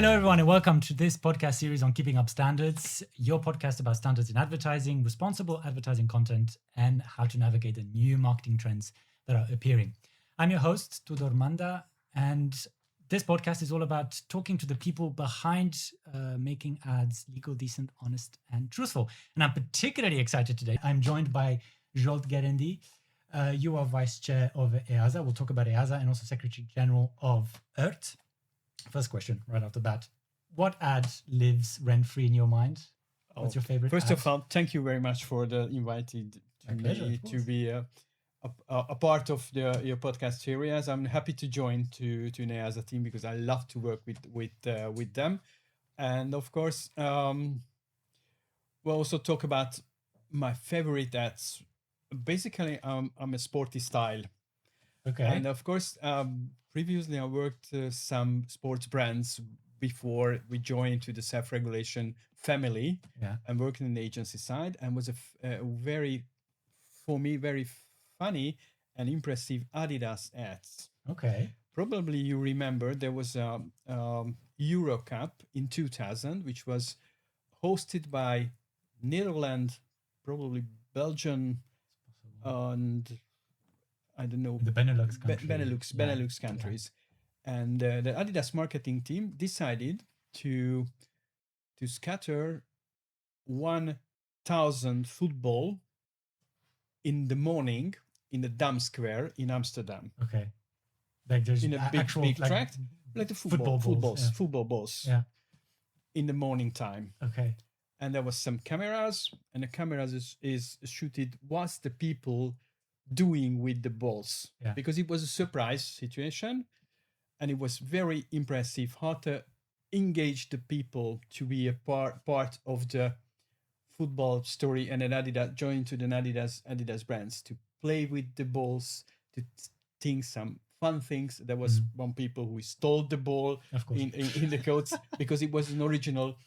Hello, everyone, and welcome to this podcast series on Keeping Up Standards, your podcast about standards in advertising, responsible advertising content, and how to navigate the new marketing trends that are appearing. I'm your host, Tudor Manda, and this podcast is all about talking to the people behind making ads legal, decent, honest, and truthful. And I'm particularly excited today. I'm joined by Zsolt Gerendi. You are Vice Chair of EASA. We'll talk about EASA and also Secretary General of ERT. First question right off the bat. What ad lives rent-free in your mind? What's your favorite First ad? of all, thank you very much for the invited to me to be a part of your podcast series. I'm happy to join to EASA team because I love to work with them. And of course, we'll also talk about my favorite ads. Basically, I'm a sporty style. Okay. And of course, previously I worked some sports brands before we joined to the self-regulation family. Yeah. And working in the agency side, and was a very funny and impressive Adidas ads. Okay. Probably you remember there was a Euro Cup in 2000, which was hosted by Netherlands, probably Belgium, and I don't know, The Benelux countries. Benelux countries. Yeah. And the Adidas marketing team decided to scatter 1,000 football in the morning in the Dam Square in Amsterdam. Okay. Like there's in a big tract, like the football balls. Yeah. In the morning time. Okay. And there was some cameras, and the cameras is shooted what's the people doing with the balls. Yeah. Because it was a surprise situation, and it was very impressive how to engage the people to be a part of the football story, and then Adidas joined to the Adidas brands to play with the balls, to think some fun things. There was one people who stole the ball in the coats because it was an original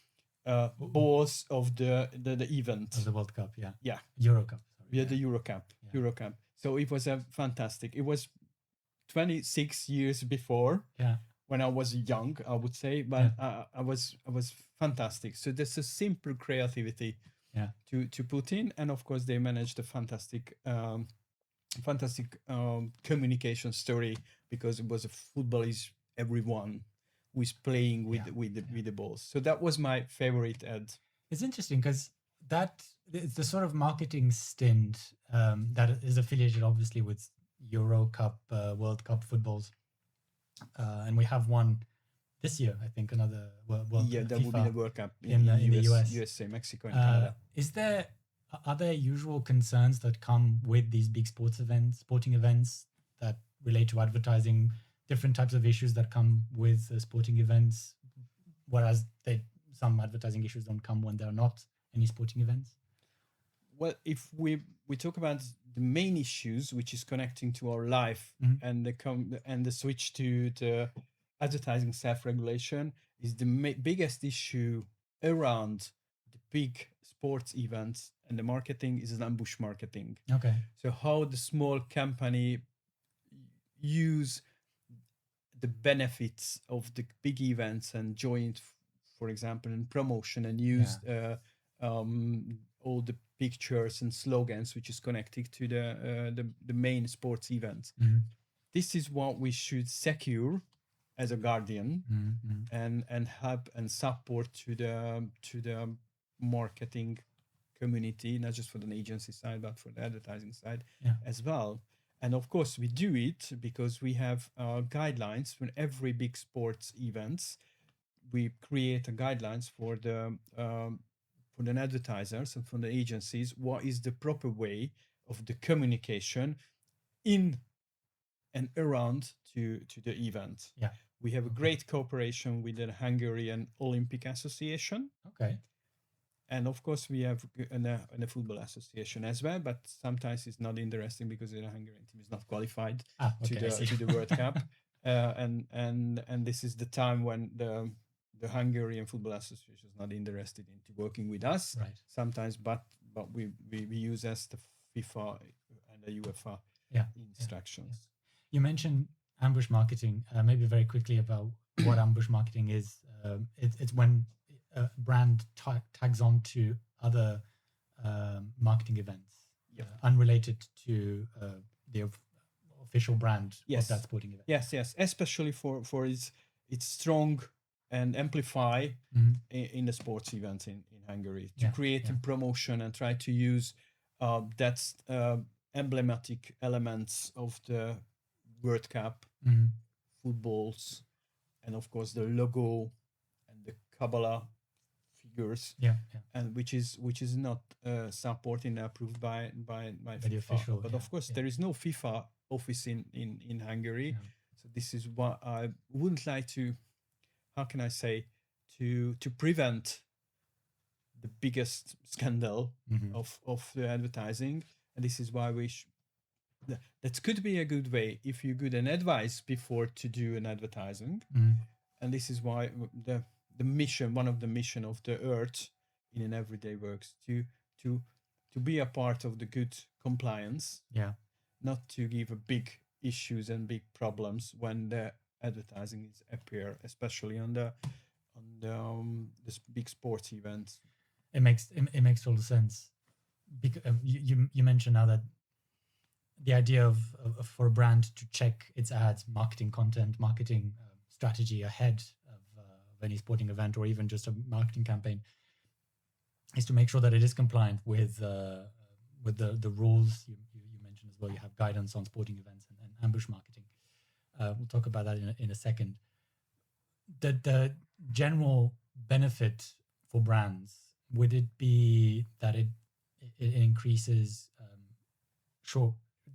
balls of the event of the World Cup. Yeah. Euro Cup. The Euro Cup. Yeah. Euro Cup. So it was a fantastic. It was 26 years before. Yeah. When I was young, I would say, but I was fantastic. So there's a simple creativity to put in, and of course they managed a fantastic communication story, because it was a football is everyone who is playing with the balls. So that was my favorite ad. It's interesting because it's the sort of marketing stint that is affiliated obviously with Euro Cup, World Cup footballs. And we have one this year, I think, another World Cup. Yeah, that would be the World Cup in the US. USA, Mexico, and Canada. Are there usual concerns that come with these big sporting events that relate to advertising, different types of issues that come with sporting events, whereas some advertising issues don't come when there are not any sporting events? Well, if we talk about the main issues, which is connecting to our life, and the switch to the advertising self-regulation, is the biggest issue around the big sports events, and the marketing is an ambush marketing. Okay. So how the small company use the benefits of the big events and joint, for example, in promotion, and use all the pictures and slogans which is connected to the main sports event. This is what we should secure as a guardian, and help and support to the marketing community, not just for the agency side but for the advertising side as well. And of course we do it because we have guidelines for every big sports events. We create guidelines for the advertisers and for the agencies, what is the proper way of the communication in and around to the event. Yeah. We have a great cooperation with the Hungarian Olympic Association. Okay. And of course we have a football association as well, but sometimes it's not interesting because the Hungarian team is not qualified to the World Cup. And this is the time when the Hungarian Football Association is not interested into working with us sometimes, but we use as the FIFA and the UEFA instructions. You mentioned ambush marketing. Maybe very quickly about what ambush marketing is it's when a brand tags on to other marketing events unrelated to the official brand of that sporting event. Yes, especially for its strong and amplify in the sports events in Hungary to create a promotion and try to use that's emblematic elements of the World Cup footballs, and of course the logo and the Kabbalah figures, and which is not supported and approved by FIFA. Official, but of course there is no FIFA office in Hungary, so this is what I wouldn't like to, how can I say, to prevent the biggest scandal of the advertising. And this is why that could be a good way if you give an advice before to do an advertising. And this is why the mission, one of the mission of the earth in an everyday works to be a part of the good compliance, not to give a big issues and big problems when the advertising is appear, especially on the big sports events. It makes total sense. Because you mentioned now that the idea of for a brand to check its ads, marketing content, marketing strategy ahead of any sporting event or even just a marketing campaign is to make sure that it is compliant with the rules you mentioned as well. You have guidance on sporting events and ambush marketing. We'll talk about that in a second. The general benefit for brands, would it be that it increases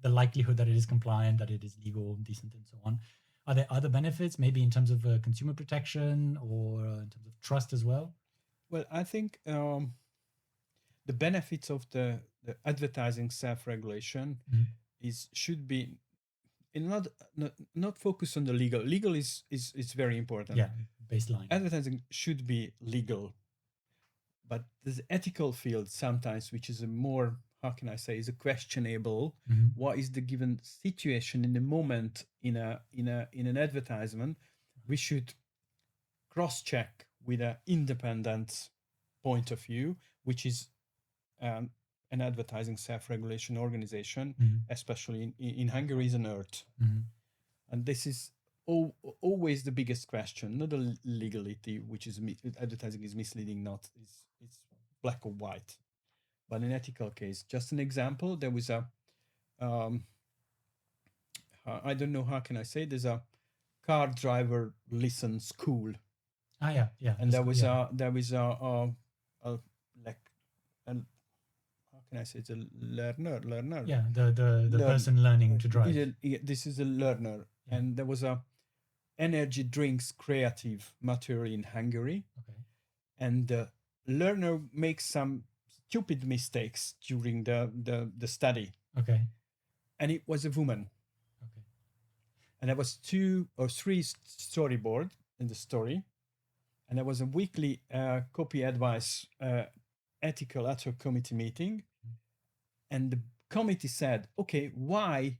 the likelihood that it is compliant, that it is legal, decent, and so on? Are there other benefits, maybe in terms of consumer protection or in terms of trust as well? Well, I think the benefits of the advertising self-regulation should be not focus on the legal. Legal is very important. Yeah, baseline. Advertising should be legal, but there's ethical field sometimes, which is a more, how can I say, is a questionable. What is the given situation in the moment in an advertisement? We should cross-check with an independent point of view, which is an advertising self-regulation organization, especially in Hungary, is an ERT. And this is always the biggest question, not the legality, which is advertising is misleading, not it's black or white, but an ethical case. Just an example, there was a I don't know, how can I say, there's a car driver lesson school. And there was a like an, how can I say, it's a learner. Yeah, the person learning to drive. This is a learner, and there was a energy drinks creative material in Hungary, and the learner makes some stupid mistakes during the study. And it was a woman. And there was 2 or 3 storyboard in the story, and there was a weekly copy advice ethical ad hoc committee meeting, and the committee said, okay, why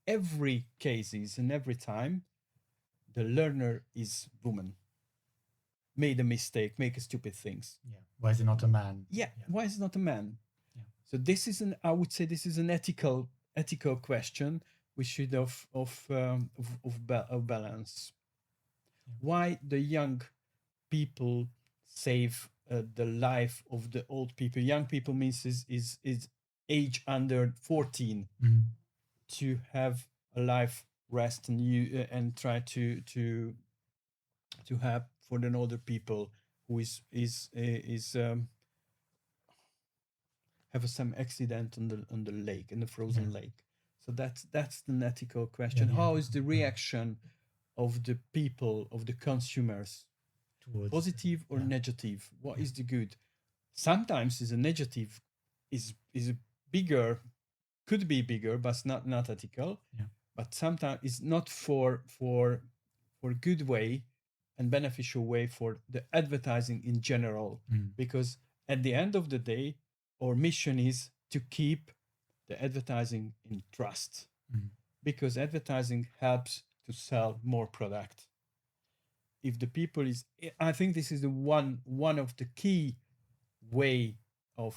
every cases and every time the learner is woman, made a mistake, make a stupid things. Why is it not a man? Why is it not a man? So this is I would say this is an ethical question we should of balance. Why the young people save the life of the old people? Young people means is age under 14 to have a life rest and try to have for the older people who is have some accident on the lake, in the frozen lake. So that's the ethical question. How is the reaction of the people, of the consumers, towards positive or negative? What is the good? Sometimes is a negative is bigger, could be bigger, but not ethical. But sometimes it's not for good way and beneficial way for the advertising in general, because at the end of the day, our mission is to keep the advertising in trust, because advertising helps to sell more product. if the people is, I think this is the one of the key way of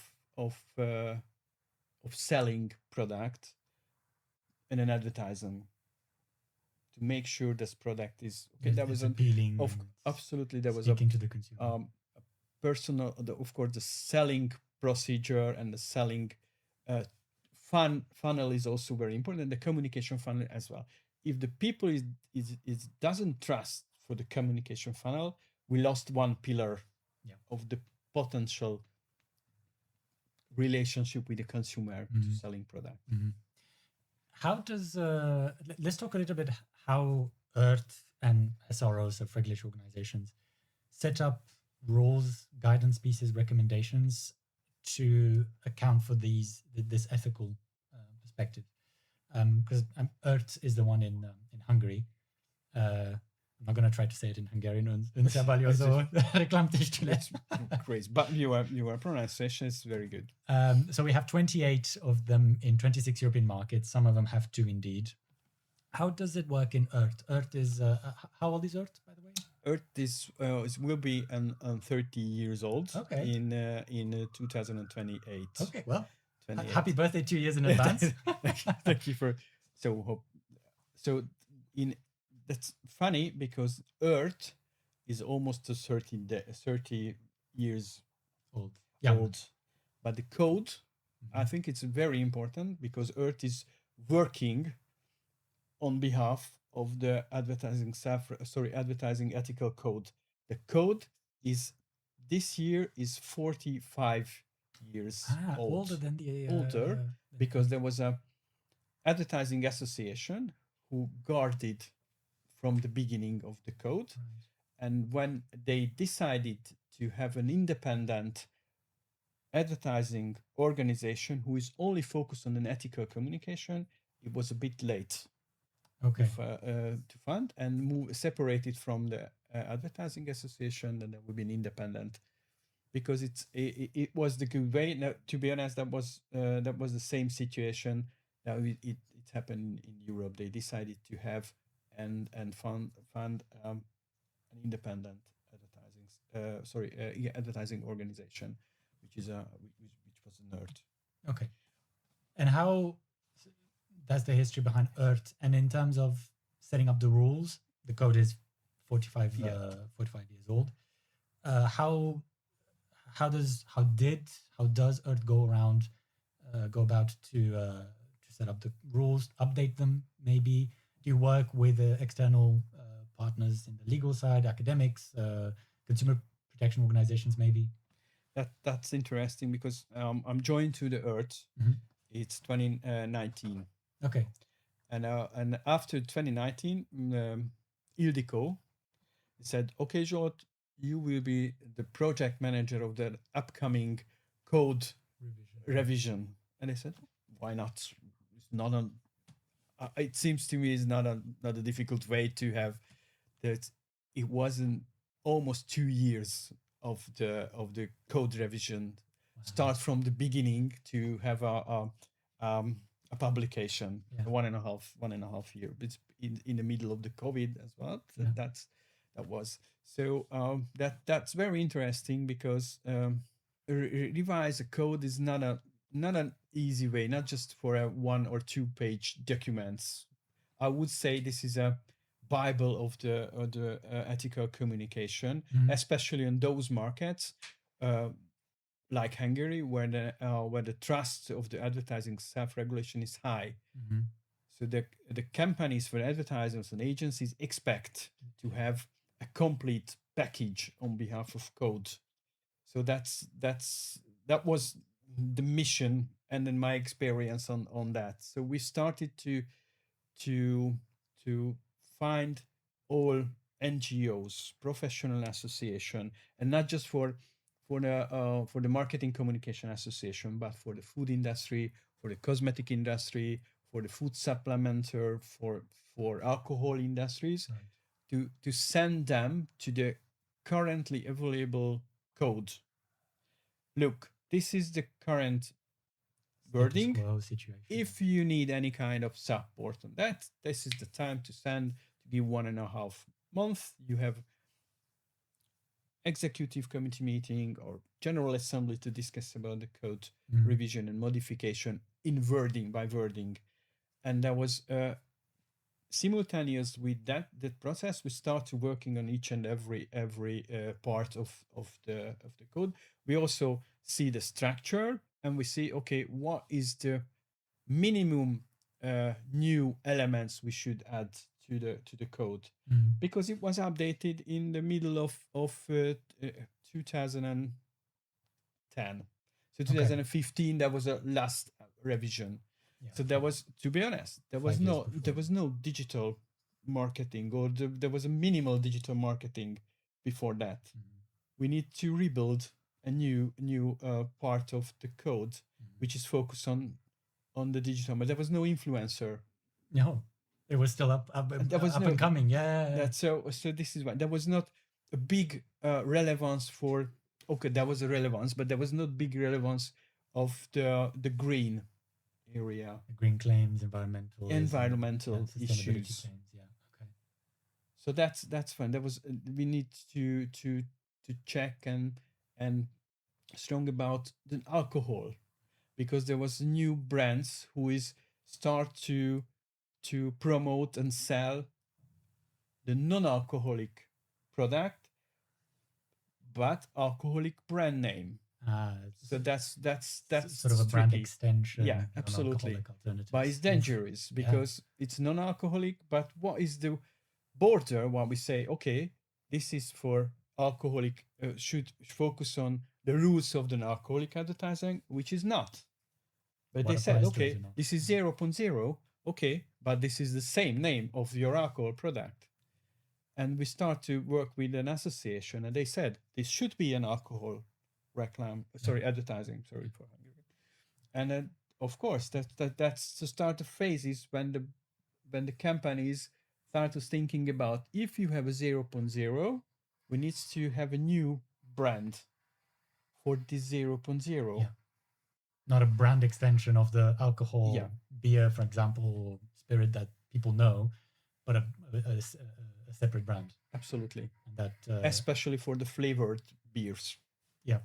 selling product in an advertising, to make sure this product is okay. That was appealing. Absolutely, there was speaking to the consumer. Personal, of course, the selling procedure and the selling funnel is also very important, and the communication funnel as well. If the people is doesn't trust for the communication funnel, we lost one pillar of the potential relationship with the consumer to selling product. How does let's talk a little bit how Earth and SROs, so regulatory organizations, set up rules, guidance pieces, recommendations to account for this ethical perspective. Because Earth is the one in Hungary. I'm not going to try to say it in Hungarian. Crazy, but your pronunciation is very good. So we have 28 of them in 26 European markets. Some of them have 2 indeed. How does it work in Earth? Earth is how old is Earth, by the way? Earth is will be 30 years old. Okay. In 2028. Okay, well, happy birthday 2 years in advance. Thank you for so in. That's funny because Earth is almost 30 years old. But the code, I think it's very important because Earth is working on behalf of the advertising advertising ethical code. The code is this year is 45 years old. Older than the because there was a advertising association who guarded from the beginning of the code. And when they decided to have an independent advertising organization who is only focused on an ethical communication, it was a bit late to fund and separate it from the advertising association, and that would be an independent, because it was the good way. Now, to be honest, that was the same situation that it happened in Europe. They decided to have and fund an independent advertising organization, which was a nerd. Okay, and how that's the history behind Earth. And in terms of setting up the rules, the code is 45 years old. How does Earth go about to set up the rules, update them? Maybe do you work with external partners in the legal side, academics, consumer protection organizations? Maybe that's interesting because I'm joined to the Earth. It's 2019. Okay, and after 2019, Ildiko said, "Okay, Zsolt, you will be the project manager of the upcoming code revision." And I said, "Why not? It's not a. It seems to me it's not a difficult way to have that." It wasn't almost 2 years of the code revision, start from the beginning to have a publication. 1.5 year. It's in the middle of the COVID as well. That was so. That's very interesting because revise a code is not an easy way. Not just for a 1 or 2 page documents. I would say this is a Bible of the ethical communication, especially in those markets like Hungary, where the trust of the advertising self-regulation is high. So the companies, for advertisers and agencies, expect to have a complete package on behalf of code. So that was the mission, and then my experience on that. So we started to find all NGOs, professional association, and not just for the marketing communication association, but for the food industry, for the cosmetic industry, for the food supplementer, for alcohol industries, to send them to the currently available code. Look, this is the current wording. If you need any kind of support on that, this is the time to give 1.5 months. You have executive committee meeting or general assembly to discuss about the code Mm. revision and modification in wording by wording. And that was simultaneous with that process. We start working on each and every part of the code. We also see the structure, and we see, okay, what is the minimum new elements we should add to the code, because it was updated in the middle of 2010. So 2015, that was a last revision. Yeah, So there was, to be honest, there was 5 years before. there was no digital marketing, or there was a minimal digital marketing before that. We need to rebuild a new part of the code, which is focused on the digital. But there was no influencer. No, it was still up and coming. Yeah. That's so this is why there was not a big relevance for. Okay, there was a relevance, but there was not big relevance of the green area. The green claims, environmental issues. Claims, yeah. Okay. So that's fine. There was we need to check and strong about the alcohol, because there was new brands who is start to promote and sell the non-alcoholic product, but alcoholic brand name. So that's sort of a brand tricky. extension. Yeah, absolutely. Alternatives. But it's dangerous because it's non-alcoholic. But what is the border when we say, okay, this is for alcoholic, should focus on the rules of the non-alcoholic advertising, which is not. But they said, okay, this is 0.0, okay, but this is the same name of your alcohol product. And we start to work with an association, and they said this should be an alcohol advertising. Sorry for Hungary. And then, of course, that's the start of phases when the companies start thinking about, if you have a 0.0, we need to have a new brand for this 0.0. Yeah. Not a brand extension of the alcohol beer, for example, or spirit that people know, but a separate brand. Absolutely. And that especially for the flavored beers. Yeah.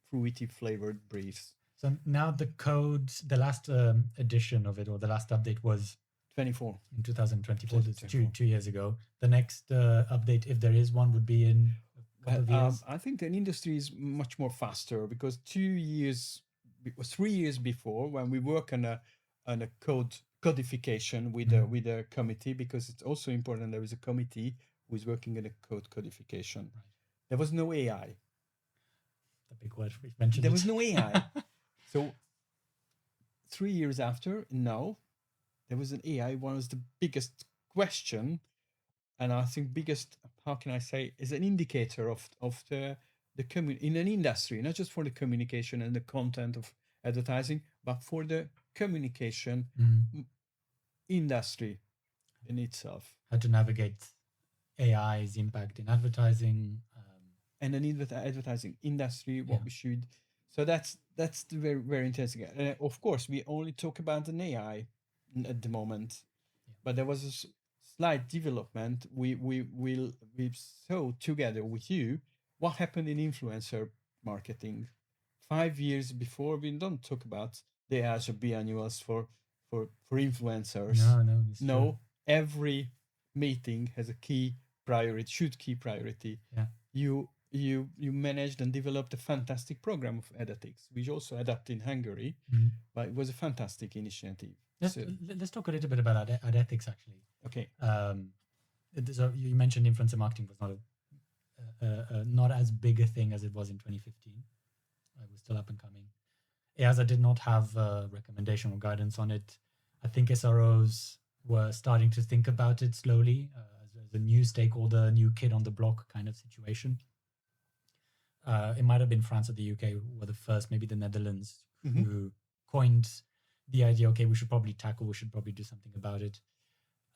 Fruity flavored beers. So now the code, the last edition of it, or the last update, was 24 in 2024. That's 2 years ago. The next update, if there is one, would be in a couple of years. I think the industry is much more faster, because 3 years before, when we work on a codification with a committee, because it's also important there is a committee who is working on a code codification. Right. There was no AI. The big word we've mentioned. There was no AI. So 3 years after, now there was an AI. One was the biggest question, and I think biggest, how can I say, is an indicator of the in an industry, not just for the communication and the content of advertising, but for the communication industry in itself. How to navigate AI's impact in advertising. And an advertising industry, what we should. So that's very, very interesting. Of course, we only talk about an AI at the moment, but there was a slight development. We saw together with you what happened in influencer marketing 5 years before. We don't talk about the Azure biannuals for influencers. No. Every meeting has a key priority. Yeah. You managed and developed a fantastic program of edetics, which also adapted in Hungary, but it was a fantastic initiative. Let's talk a little bit about adethics, actually. Okay. So you mentioned influencer marketing was not as big a thing as it was in 2015. It was still up and coming. EASA did not have a recommendation or guidance on it. I think SROs were starting to think about it slowly as a new stakeholder, new kid on the block kind of situation. It might have been France or the UK who were the first, maybe the Netherlands, who coined the idea, okay, we should probably do something about it.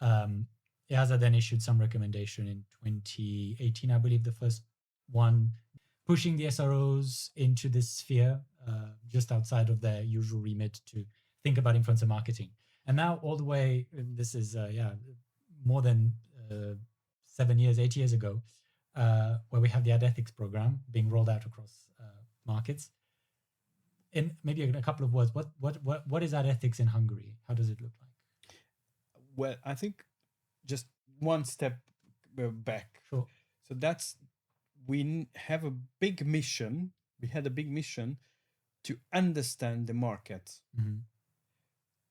EASA then issued some recommendation in 2018, I believe, the first one, pushing the SROs into this sphere, just outside of their usual remit to think about influencer marketing. And now all the way, this is more than 8 years ago, where we have the ad ethics program being rolled out across markets. In maybe a couple of words, what is ad ethics in Hungary? How does it look like? Well, I think just one step back. Sure. So that's have a big mission. We had a big mission to understand the market. Mm-hmm.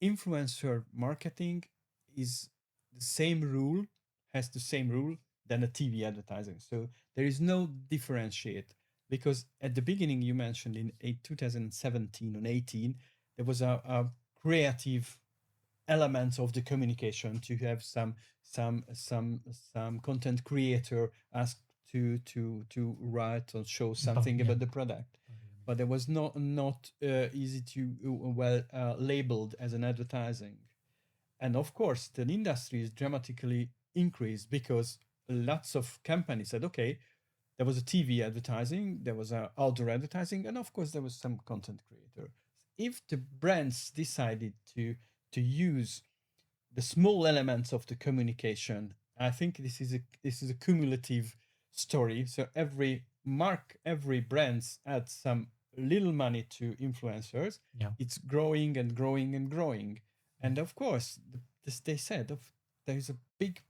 Influencer marketing is the same rule, has the same rule than a TV advertising. So there is no differentiate, because at the beginning you mentioned in 2017 and 18 there was a creative elements of the communication, to have some content creator asked to write or show something about the product, but there was not easy to well labeled as an advertising. And of course the industry is dramatically increased because lots of companies said, okay, there was a TV advertising, there was a outdoor advertising, and of course there was some content creator. If the brands decided to use the small elements of the communication, I think this is a cumulative story. So every brands add some little money to influencers. Yeah. It's growing and growing and growing. And of course, they said there is a big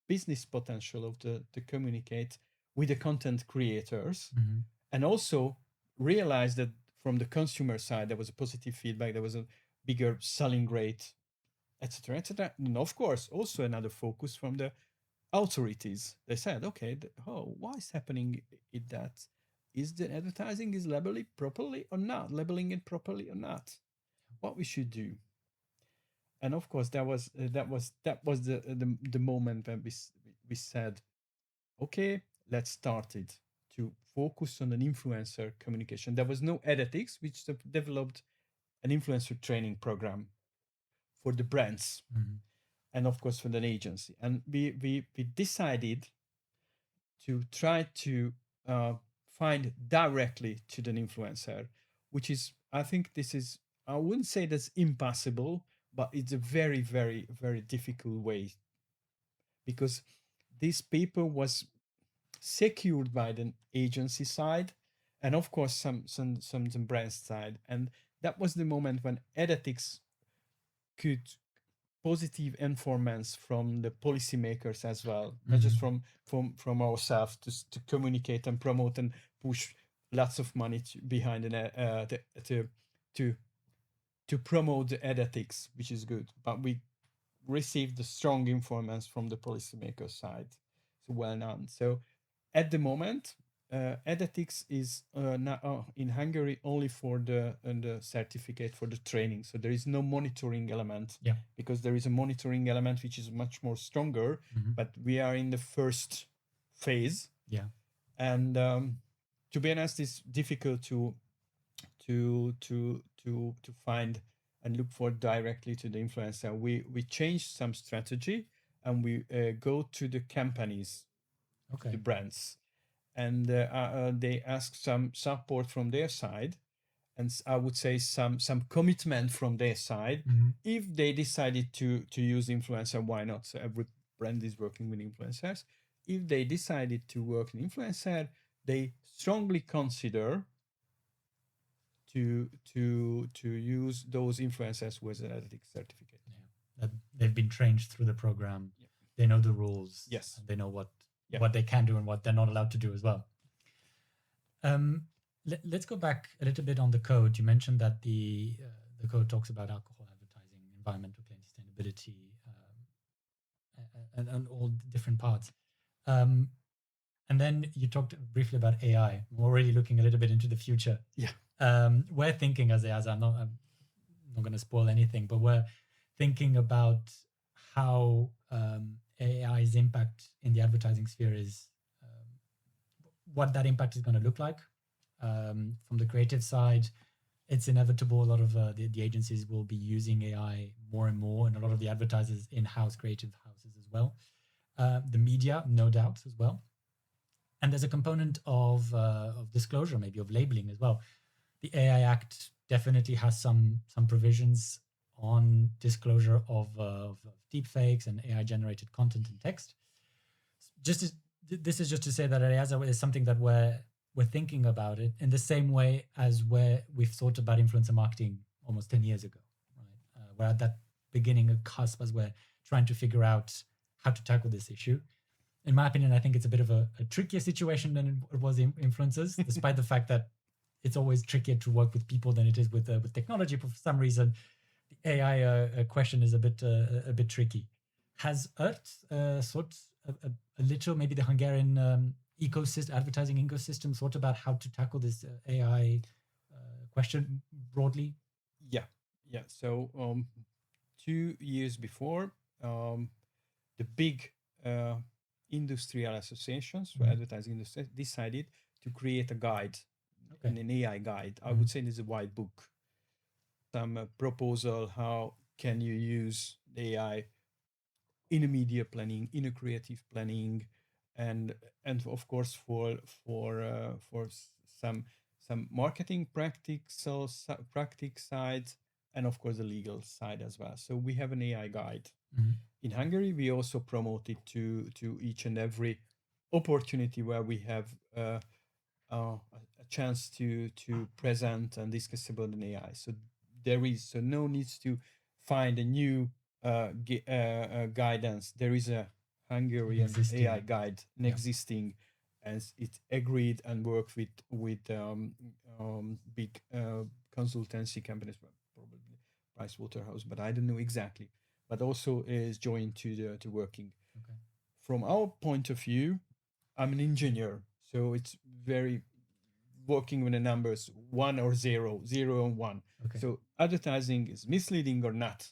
business potential of to communicate with the content creators, mm-hmm. and also realize that from the consumer side there was a positive feedback, there was a bigger selling rate, etc., etc. And of course also another focus from the authorities. They said, okay, why is happening it that? Is the advertising is labeling properly or not? Labeling it properly or not? What we should do? And of course that was the moment when we said, okay, let's start it to focus on an influencer communication. There was no ethics, which developed an influencer training program for the brands, mm-hmm. and of course for the agency. And we decided to try to find directly to the influencer, which is, I think this is, I wouldn't say that's impossible, but it's a very, very, very difficult way, because this paper was secured by the agency side, and of course some brand side. And that was the moment when ethics could positive informants from the policymakers as well, not just from ourselves, to communicate and promote and push lots of money behind to promote the ethics, which is good. But we received the strong informants from the policymaker side, so well known. So at the moment, ethics is now in Hungary only for the certificate, for the training. So there is no monitoring element, because there is a monitoring element which is much more stronger. But we are in the first phase. And to be honest, it's difficult to find and look for directly to the influencer. We changed some strategy, and we go to the companies, the brands, and they ask some support from their side, and I would say some commitment from their side. If they decided to use influencer, why not? So every brand is working with influencers. If they decided to work in influencer, they strongly consider to use those influencers with an ethics certificate. That they've been trained through the program. They know the rules. Yes. They know what they can do and what they're not allowed to do as well. Let's go back a little bit on the code. You mentioned that the code talks about alcohol advertising, environmental claim, sustainability, and all different parts. And then you talked briefly about AI. We're already looking a little bit into the future. We're thinking as I'm not going to spoil anything, but we're thinking about how AI's impact in the advertising sphere is, what that impact is going to look like. From the creative side, it's inevitable. A lot of the agencies will be using AI more and more, and a lot of the advertisers in-house creative houses as well. The media, no doubt, as well. And there's a component of disclosure, maybe of labeling as well. The AI Act definitely has some provisions on disclosure of deepfakes and AI-generated content and text. Just this is just to say that Ariaza is something that we're thinking about it in the same way as where we've thought about influencer marketing almost 10 years ago, right? We're at that beginning of cusp as we're trying to figure out how to tackle this issue. In my opinion, I think it's a bit of a trickier situation than it was in influencers, despite the fact that it's always trickier to work with people than it is with technology. But for some reason, the AI question is a bit tricky. Has Earth thought a little, maybe the Hungarian ecosystem, advertising ecosystem, thought about how to tackle this AI question broadly? Yeah. So 2 years before, the big industrial associations for advertising industry decided to create a guide, an AI guide. I would say it's a white book. Some proposal how can you use AI in a media planning, in a creative planning, and of course for some marketing practice side, and of course the legal side as well. So we have an AI guide. In Hungary, we also promote it to each and every opportunity where we have a chance to present and discuss about an AI. So there is no needs to find a new guidance. There is a Hungarian AI guide, an existing, and it's agreed and worked with big consultancy companies, probably Pricewaterhouse, but I don't know exactly. But also is joined to working. From our point of view, I'm an engineer, so it's very working with the numbers 1 or 0, 0 and 1. So advertising is misleading or not.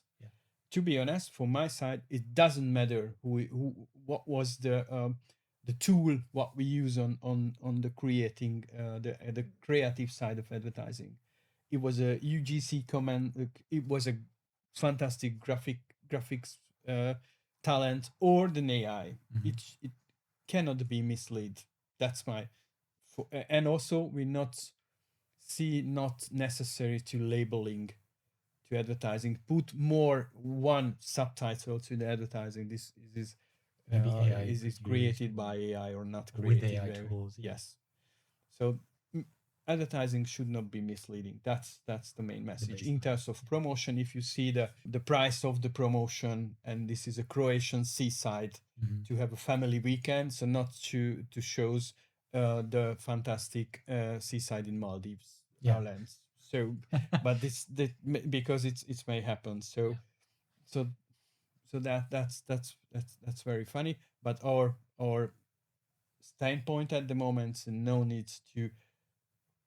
To be honest, from my side, it doesn't matter what was the tool what we use on the creating the creative side of advertising. It was a UGC command. It was a fantastic graphics talent or the AI. It cannot be misled. That's my. And also we not necessary to labeling to advertising. Put more one subtitle to the advertising. This is maybe AI is it created by AI or not with created AI by tools? Yes. So advertising should not be misleading. That's the main message. In terms of promotion, if you see the price of the promotion, and this is a Croatian seaside, to have a family weekend, so not to shows the fantastic seaside in Maldives islands. So but this because it's may happen. So that's very funny. But our standpoint at the moment, no needs to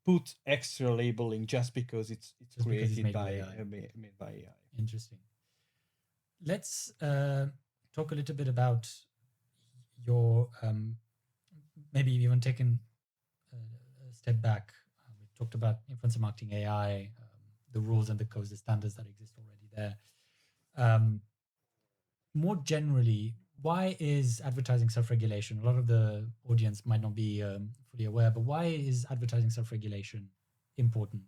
put extra labeling just because it's created made by AI. Made by AI. Interesting. Let's talk a little bit about your maybe even taking a step back. We talked about influencer marketing AI, the rules and the codes, the standards that exist already there. More generally, why is advertising self-regulation? A lot of the audience might not be fully aware, but why is advertising self-regulation important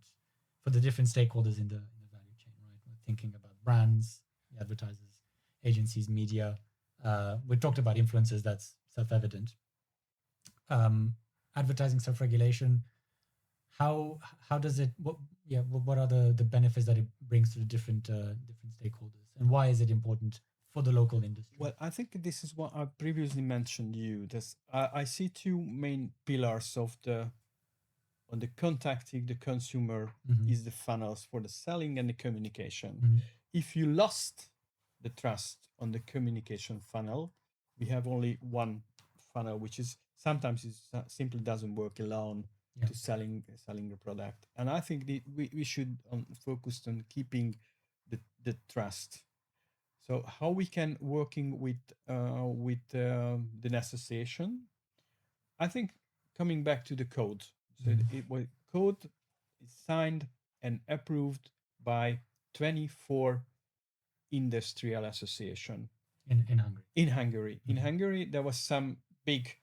for the different stakeholders in the value chain? Right, we're thinking about brands, the advertisers, agencies, media. We talked about influencers. That's self-evident. Advertising self-regulation. How does it? What are the benefits that it brings to the different stakeholders, and why is it important for the local industry? Well, I think this is what I previously mentioned you. This I see two main pillars of the contacting the consumer is the funnels for the selling and the communication. If you lost the trust on the communication funnel, we have only one funnel, which is sometimes it simply doesn't work alone to selling the product. And I think we should focus on keeping the trust. So how we can working with the association? I think coming back to the code. So code is signed and approved by 24 industrial association in Hungary. In Hungary, in Hungary, there was some big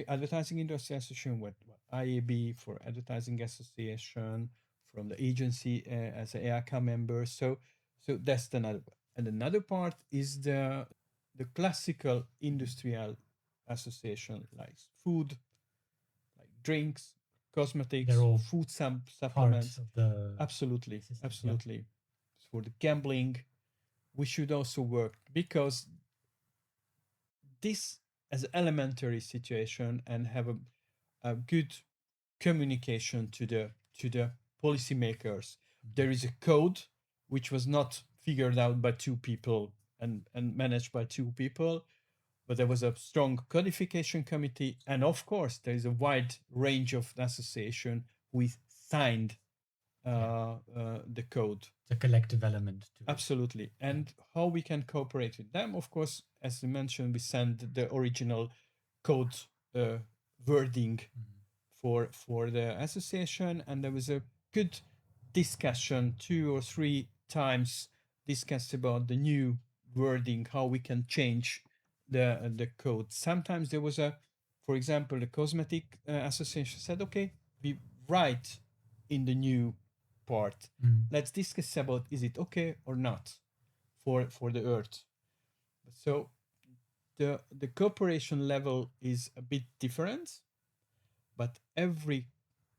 advertising industry association with IAB for advertising association, from the agency as an EACA member. So that's another. And another part is the classical industrial association, like food, like drinks, cosmetics, They're all food part supplements. of the Absolutely, system. Yeah. absolutely. For the gambling, we should also work because this as elementary situation and have a good communication to the policymakers. There is a code which was not figured out by two people and managed by two people, but there was a strong codification committee, and of course there is a wide range of association who signed the code. The collective element to it. Absolutely. And how we can cooperate with them, of course, as you mentioned, we send the original code wording for the association, and there was a good discussion 2 or 3 times discussed about the new wording, how we can change the code. Sometimes there was for example, the cosmetic association said, okay, we write in the new part. Let's discuss about is it okay or not for the earth. So the cooperation level is a bit different, but every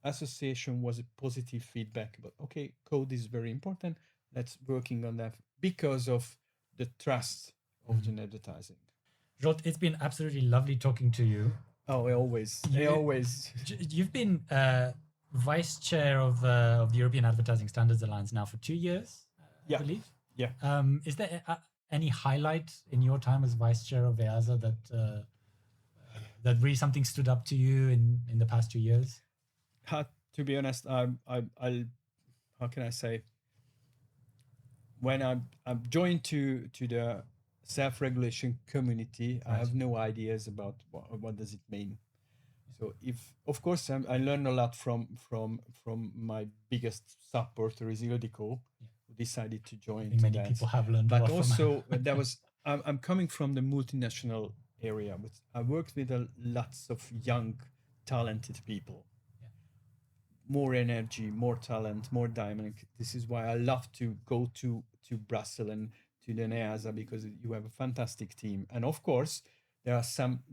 association was a positive feedback about okay, code is very important. Let's working on that because of the trust of the advertising. Zsolt, it's been absolutely lovely talking to you. Oh, I always. You've been vice chair of the European Advertising Standards Alliance now for 2 years, I believe. Yeah. Is there any highlight in your time as vice chair of EASA that really something stood up to you in the past 2 years? To be honest, I'll how can I say? When I'm joined to the self-regulation community, I have no ideas about what does it mean. So if of course I learned a lot from my biggest supporter is Ildiko, who decided to join. Many people have learned, but also there was I'm coming from the multinational area, but I worked with lots of young, talented people. More energy, more talent, more dynamic. This is why I love to go to Brussels and to the EASA, because you have a fantastic team. And of course, there are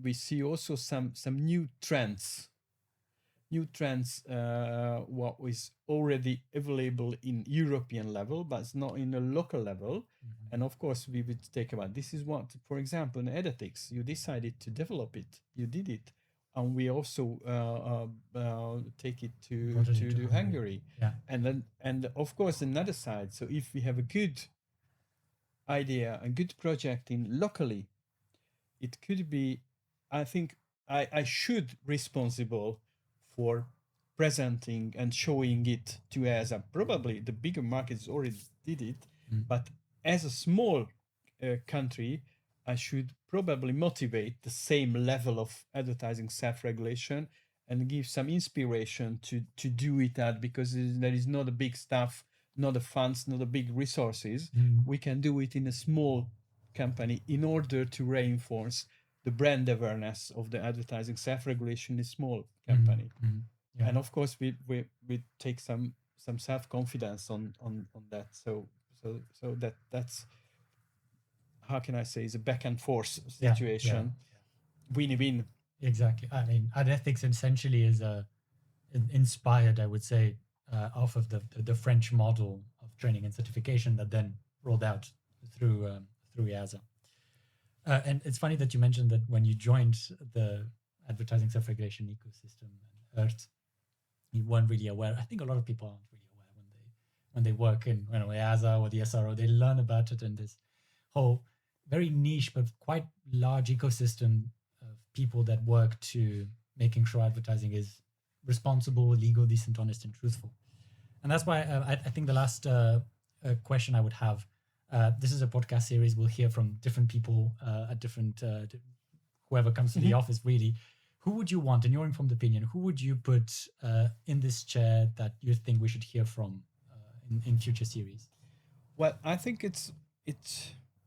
we see also some new trends. What is already available in European level, but it's not in a local level. And of course, we would take about this is what, for example, in edetics, you decided to develop it, you did it, and we also take it to Hungary. Yeah. And of course another side. So if we have a good idea, a good project in locally, it could be. I think I should responsible for presenting and showing it to as probably the bigger markets already did it, but as a small country, I should probably motivate the same level of advertising self-regulation and give some inspiration to do it at, because there is not a big staff, not the funds, not the big resources. We can do it in a small company in order to reinforce the brand awareness of the advertising self-regulation in a small company. Yeah. And of course we take some self-confidence on that. So that's how can I say, is a back and forth situation. Win-win. Exactly. I mean, adethics essentially is inspired, I would say, off of the French model of training and certification that then rolled out through EASA. And it's funny that you mentioned that when you joined the advertising self-regulation ecosystem and EART, you weren't really aware. I think a lot of people aren't really aware when they work in EASA or the SRO. They learn about it in this whole very niche but quite large ecosystem of people that work to making sure advertising is responsible, legal, decent, honest, and truthful. And that's why I think the last question I would have, this is a podcast series. We'll hear from different people at different, whoever comes to the office, really. Who would you want, in your informed opinion, who would you put in this chair that you think we should hear from in future series? Well, I think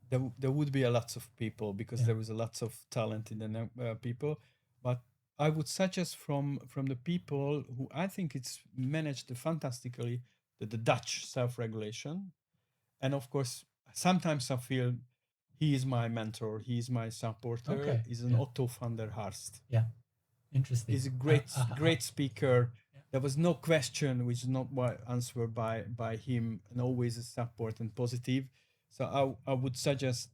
there would be a lot of people, because there was a lot of talent in the people, but I would suggest from the people who I think it's managed fantastically, the Dutch self-regulation. And of course, sometimes I feel he is my mentor. He is my supporter. Okay. He's an Otto van der Harst. Yeah. Interesting. He's a great speaker. Yeah. There was no question which is not answered by him, and always a support and positive. So I would suggest,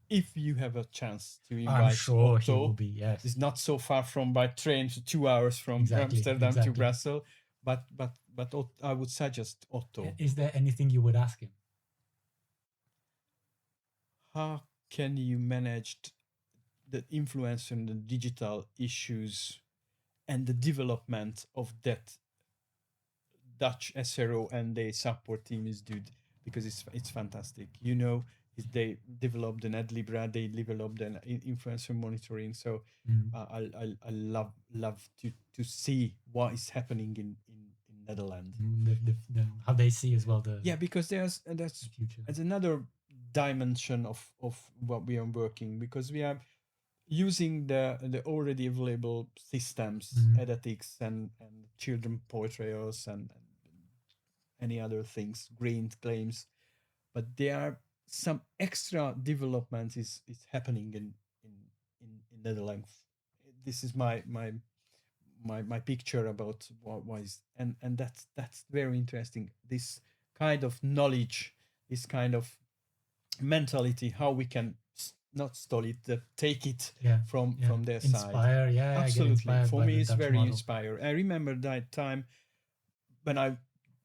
if you have a chance to invite I'm sure Otto, he will be. Yes. it's not so far from by train, so 2 hours from Amsterdam to Brussels. But I would suggest Otto. Is there anything you would ask him? How can you manage the influence on the digital issues and the development of that Dutch SRO and the support team is doing? Because it's fantastic. You know, they developed an ad libra, they developed an influencer monitoring. So I love to see what is happening in Netherlands. How they see as well because that's another dimension of what we are working, because we are using the already available systems, editics and children portrayals and any other things, green claims, but there are some extra development is happening in Netherlands. This is my picture about what is, and that's very interesting. This kind of knowledge, this kind of mentality, how we can not stall it, take it from their side. Absolutely. For me, it's very inspiring. I remember that time when I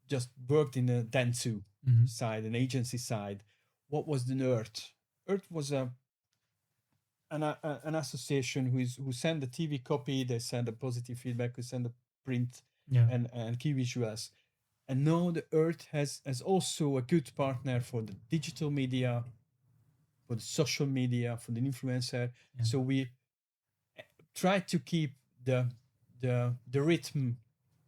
just worked in the Dentsu side, an agency side. What was the Earth? Earth was an association who sent a TV copy, they send a positive feedback, we send a print and key visuals. And now the Earth has also a good partner for the digital media, for the social media, for the influencer. So we try to keep the rhythm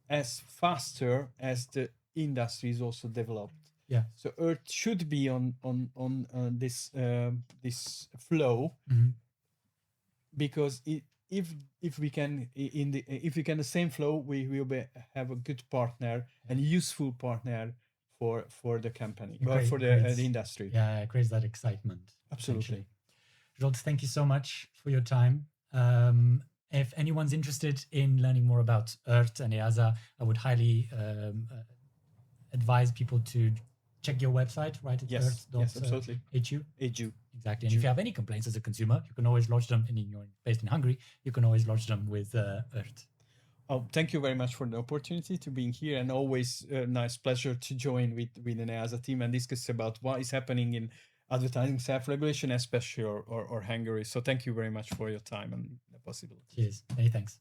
as faster as the industry is also developed. So Earth should be on this flow, because if we can the same flow, we will have a good partner and useful partner for the company, for the industry. Yeah, it creates that excitement. Absolutely. Zsolt, thank you so much for your time. If anyone's interested in learning more about EARTH and EASA, I would highly advise people to check your website, right? It's yes, absolutely. HU? HU. Exactly. And if you have any complaints as a consumer, you can always lodge them, you're based in Hungary, you can always lodge them with EARTH. Oh, thank you very much for the opportunity to being here, and always a nice pleasure to join with an EASA team and discuss about what is happening in advertising self-regulation, especially or Hungary. So thank you very much for your time and the possibility. Cheers. Many thanks.